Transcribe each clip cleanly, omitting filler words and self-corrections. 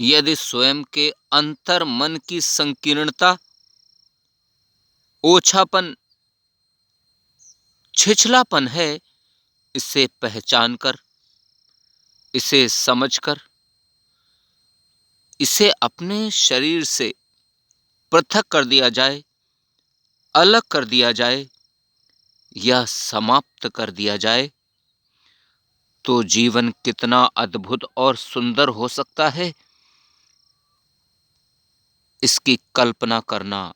यदि स्वयं के अंतर मन की संकीर्णता, ओछापन, छिछलापन है, इसे पहचान कर, इसे समझकर, इसे अपने शरीर से पृथक कर दिया जाए, अलग कर दिया जाए या समाप्त कर दिया जाए, तो जीवन कितना अद्भुत और सुंदर हो सकता है, इसकी कल्पना करना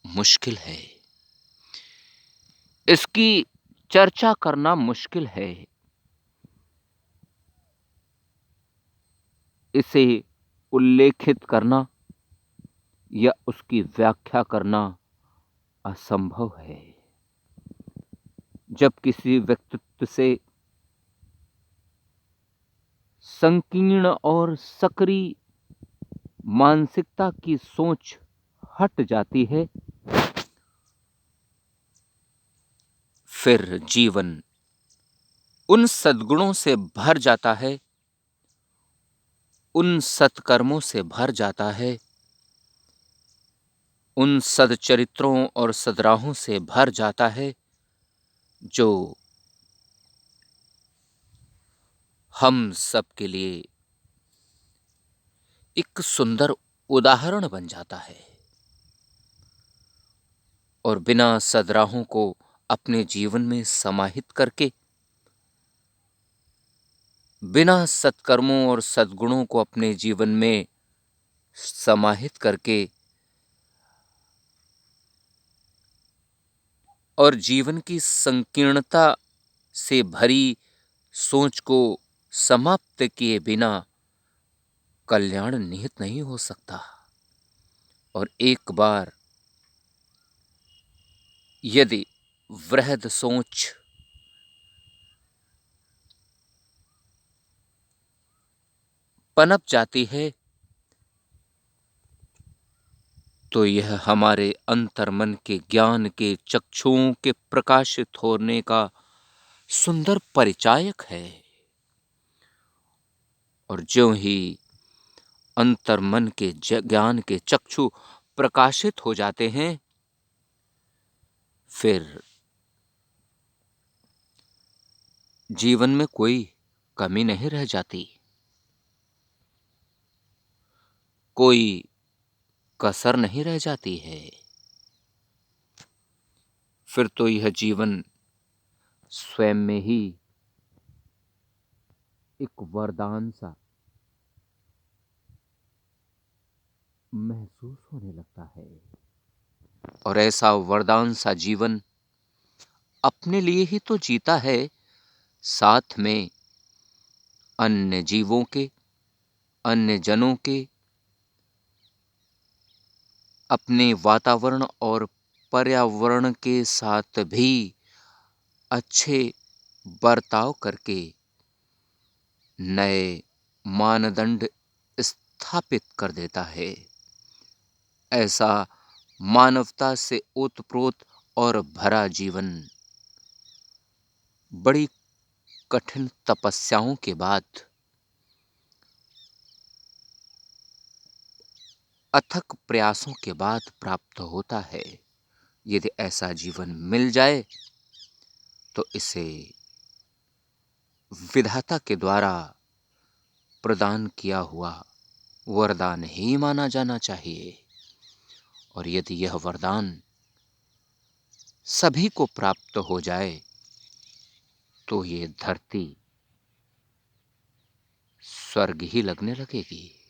मुश्किल है। इसकी चर्चा करना मुश्किल है। इसे उल्लेखित करना या उसकी व्याख्या करना असंभव है। जब किसी व्यक्तित्व से संकीर्ण और सक्रिय मानसिकता की सोच हट जाती है, फिर जीवन उन सद्गुणों से भर जाता है, उन सत्कर्मों से भर जाता है, उन सदचरित्रों और सद्राहों से भर जाता है जो हम सब के लिए एक सुंदर उदाहरण बन जाता है। और बिना सद्राहों को अपने जीवन में समाहित करके, बिना सत्कर्मों और सद्गुणों को अपने जीवन में समाहित करके और जीवन की संकीर्णता से भरी सोच को समाप्त किए बिना कल्याण निहित नहीं हो सकता। और एक बार यदि वृहद सोच पनप जाती है, तो यह हमारे अंतर्मन के ज्ञान के चक्षुओं के प्रकाशित होने का सुंदर परिचायक है। और ज्यों ही अंतर्मन के ज्ञान के चक्षु प्रकाशित हो जाते हैं, फिर जीवन में कोई कमी नहीं रह जाती, कोई कसर नहीं रह जाती है। फिर तो यह जीवन स्वयं में ही एक वरदान सा महसूस होने लगता है। और ऐसा वरदान सा जीवन अपने लिए ही तो जीता है, साथ में अन्य जीवों के, अन्य जनों के, अपने वातावरण और पर्यावरण के साथ भी अच्छे बर्ताव करके नए मानदंड स्थापित कर देता है। ऐसा मानवता से ओतप्रोत और भरा जीवन बड़ी कठिन तपस्याओं के बाद, अथक प्रयासों के बाद प्राप्त होता है। यदि ऐसा जीवन मिल जाए तो इसे विधाता के द्वारा प्रदान किया हुआ वरदान ही माना जाना चाहिए। और यदि यह वरदान सभी को प्राप्त हो जाए, तो ये धरती स्वर्ग ही लगने लगेगी।